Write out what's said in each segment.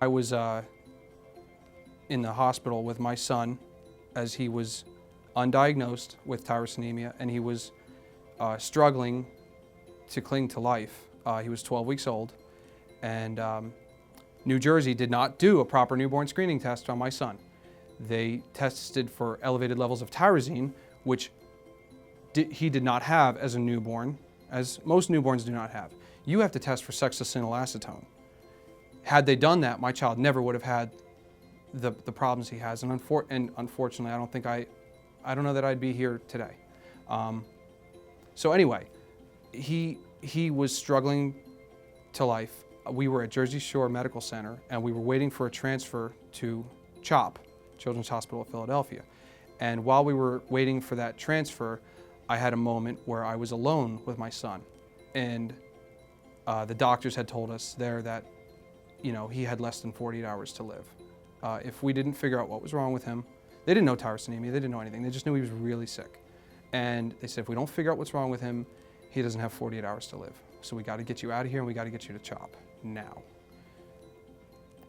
I was in the hospital with my son as he was undiagnosed with tyrosinemia, and he was struggling to cling to life. He was 12 weeks old, and New Jersey did not do a proper newborn screening test on my son. They tested for elevated levels of tyrosine, which he did not have as a newborn, as most newborns do not have. You have to test for acetone. Had they done that, my child never would have had the problems he has, and unfortunately, I don't know that I'd be here today. So anyway, he was struggling to life. We were at Jersey Shore Medical Center, and we were waiting for a transfer to CHOP, Children's Hospital of Philadelphia. And while we were waiting for that transfer, I had a moment where I was alone with my son. And the doctors had told us there that, he had less than 48 hours to live. If we didn't figure out what was wrong with him, they didn't know tyrosinemia, they didn't know anything, they just knew he was really sick. And they said, if we don't figure out what's wrong with him, he doesn't have 48 hours to live. So we got to get you out of here, and we got to get you to CHOP now.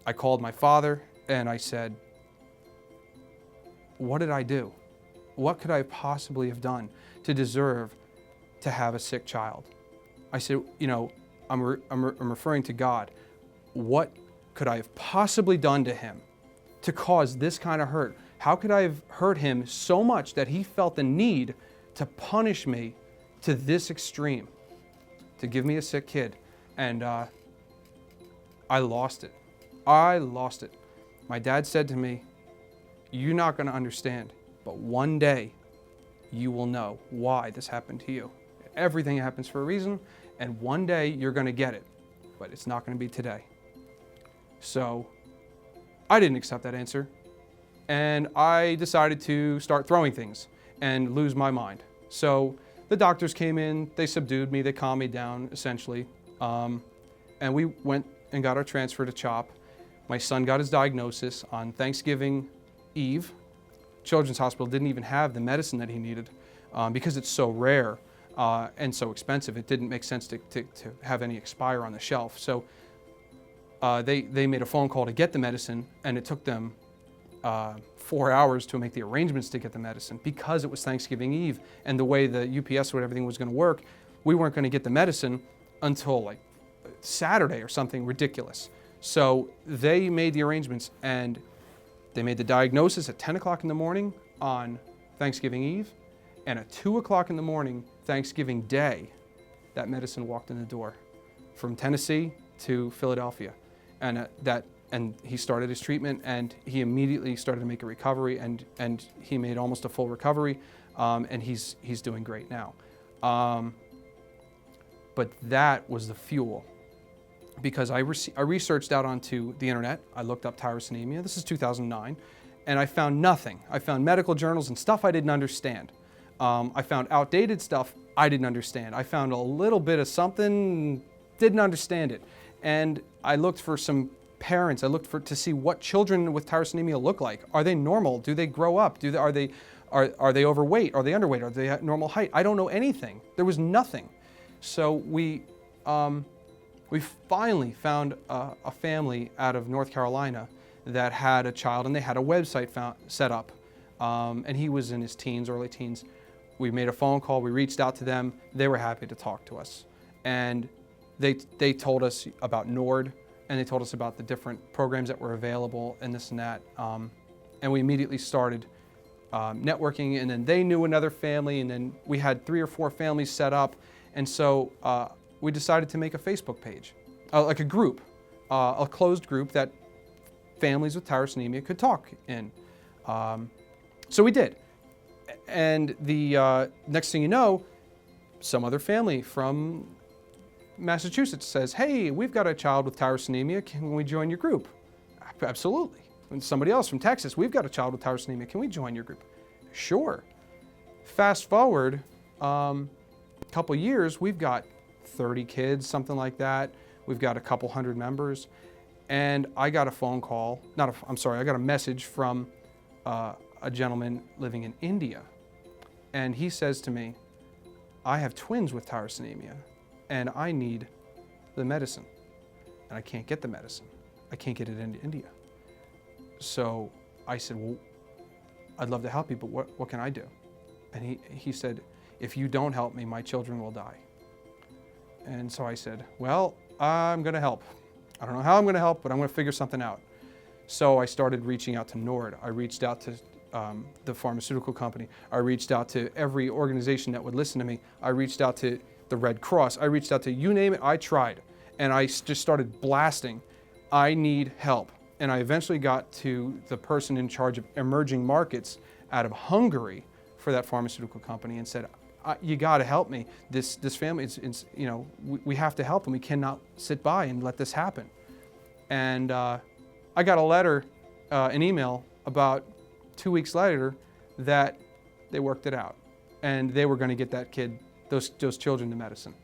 I called my father and I said, what did I do? What could I possibly have done to deserve to have a sick child? I said, I'm referring to God. What could I have possibly done to him to cause this kind of hurt? How could I have hurt him so much that he felt the need to punish me to this extreme, to give me a sick kid? And I lost it. I lost it. My dad said to me, you're not going to understand, but one day you will know why this happened to you. Everything happens for a reason, and one day you're going to get it, but it's not going to be today. So I didn't accept that answer, and I decided to start throwing things and lose my mind. So the doctors came in, they subdued me, they calmed me down, essentially, and we went and got our transfer to CHOP. My son got his diagnosis on Thanksgiving Eve. Children's Hospital didn't even have the medicine that he needed because it's so rare and so expensive. It didn't make sense to have any expire on the shelf. So they made a phone call to get the medicine, and it took them 4 hours to make the arrangements to get the medicine because it was Thanksgiving Eve, and the way the UPS and everything was going to work, we weren't going to get the medicine until like Saturday or something ridiculous. So they made the arrangements, and they made the diagnosis at 10 o'clock in the morning on Thanksgiving Eve, and at 2 o'clock in the morning, Thanksgiving Day, that medicine walked in the door from Tennessee to Philadelphia. And he started his treatment, and he immediately started to make a recovery, and he made almost a full recovery, and he's doing great now. But that was the fuel, because I researched out onto the internet. I looked up tyrosinemia. This is 2009, and I found nothing. I found medical journals and stuff I didn't understand. I found outdated stuff I didn't understand. I found a little bit of something, didn't understand it. And I looked for some parents. I looked to see what children with tyrosinemia look like. Are they normal? Do they grow up? Are they overweight? Are they underweight? Are they at normal height? I don't know anything. There was nothing. So we finally found a family out of North Carolina that had a child, and they had a website set up. And he was in his teens, early teens. We made a phone call. We reached out to them. They were happy to talk to us. And they told us about NORD, and they told us about the different programs that were available and this and that. And we immediately started networking, and then they knew another family, and then we had 3 or 4 families set up. And so we decided to make a Facebook page, like a group, a closed group that families with tyrosinemia could talk in. So we did. And the next thing you know, some other family from Massachusetts says, hey, we've got a child with tyrosinemia, can we join your group? Absolutely. And somebody else from Texas, we've got a child with tyrosinemia, can we join your group? Sure. Fast forward a couple years, we've got 30 kids, something like that. We've got a couple hundred members. And I got a phone call, I got a message from a gentleman living in India. And he says to me, I have twins with tyrosinemia, and I need the medicine, and I can't get the medicine. I can't get it into India. So I said, well, I'd love to help you, but what can I do? And he said, if you don't help me, my children will die. And so I said, well, I'm going to help. I don't know how I'm going to help, but I'm going to figure something out. So I started reaching out to NORD. I reached out to the pharmaceutical company. I reached out to every organization that would listen to me. I reached out to the Red Cross. I reached out to you name it. I tried. And I just started blasting, I need help. And I eventually got to the person in charge of emerging markets out of Hungary for that pharmaceutical company and said, you got to help me. This family, you know, we have to help them. We cannot sit by and let this happen. And I got a letter, an email about 2 weeks later that they worked it out. And they were going to get that kid, those children to medicine.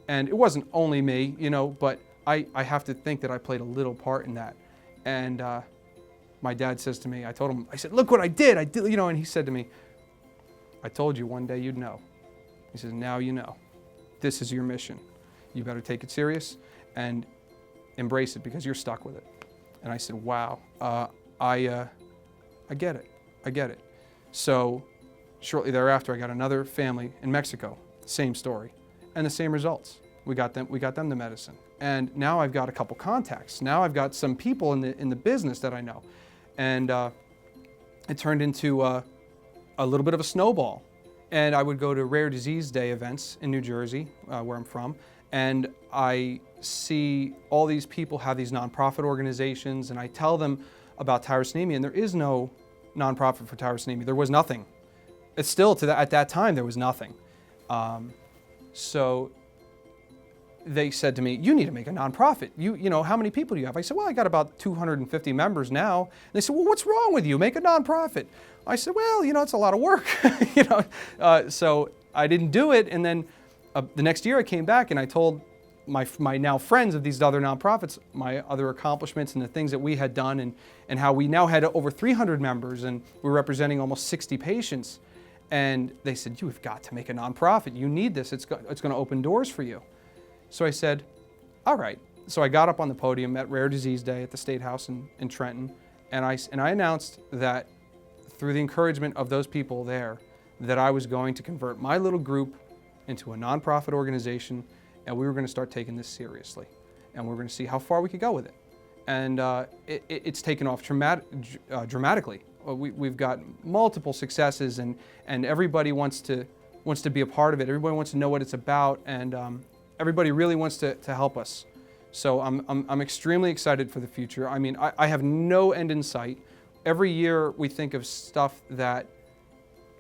And it wasn't only me, you know, but I have to think that I played a little part in that. And my dad says to me, I told him, I said, look what I did, you know, and he said to me, I told you one day you'd know. He says, now you know. This is your mission. You better take it serious and embrace it because you're stuck with it. And I said, wow, I get it. I get it. So shortly thereafter, I got another family in Mexico, same story, and the same results. We got them the medicine. And now I've got a couple contacts. Now I've got some people in the business that I know. And it turned into a little bit of a snowball. And I would go to Rare Disease Day events in New Jersey, where I'm from, and I see all these people have these nonprofit organizations, and I tell them about tyrosinemia, and there is no nonprofit for tyrosinemia. There was nothing. It's still, at that time, there was nothing. So they said to me, you need to make a nonprofit. You know, how many people do you have? I said, well, I got about 250 members now. And they said, well, what's wrong with you? Make a nonprofit. I said, well, you know, it's a lot of work. You know, so I didn't do it. And then the next year I came back and I told my now friends of these other nonprofits, my other accomplishments and the things that we had done and how we now had over 300 members and we're representing almost 60 patients. And they said, you've got to make a nonprofit. You need this. It's going to open doors for you. So I said, all right. So I got up on the podium at Rare Disease Day at the State House in Trenton, and I announced that through the encouragement of those people there, that I was going to convert my little group into a nonprofit organization, and we were going to start taking this seriously. And we were going to see how far we could go with it. And it's taken off dramatically. We've got multiple successes, and everybody wants to be a part of it. Everybody wants to know what it's about, and everybody really wants to help us. So I'm extremely excited for the future. I mean, I have no end in sight. Every year we think of stuff that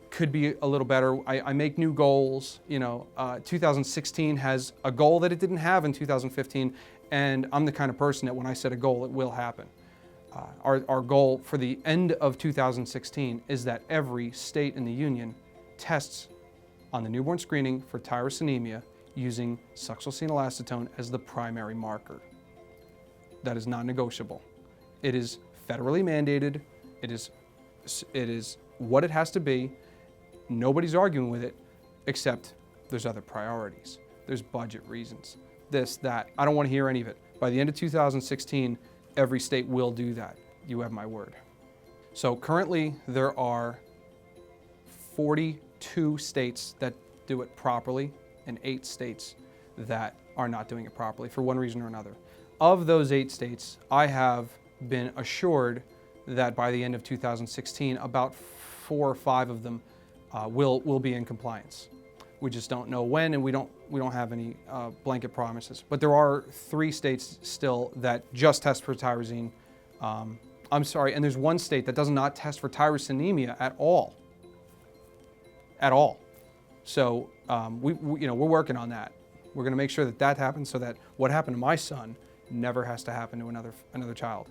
could be a little better. I make new goals. You know, 2016 has a goal that it didn't have in 2015, and I'm the kind of person that when I set a goal, it will happen. Our goal for the end of 2016 is that every state in the union tests on the newborn screening for tyrosinemia using succinylacetone as the primary marker. That is non-negotiable. It is federally mandated. It is what it has to be. Nobody's arguing with it, except there's other priorities. There's budget reasons. This, that. I don't want to hear any of it. By the end of 2016, every state will do that. You have my word. So currently, there are 42 states that do it properly and 8 states that are not doing it properly for one reason or another. Of those 8 states, I have been assured that by the end of 2016, about 4 or 5 of them will be in compliance. We just don't know when, and we don't have any blanket promises. But there are 3 states still that just test for tyrosine. I'm sorry, and there's 1 state that does not test for tyrosinemia at all. At all. So we're working on that. We're going to make sure that happens so that what happened to my son never has to happen to another child.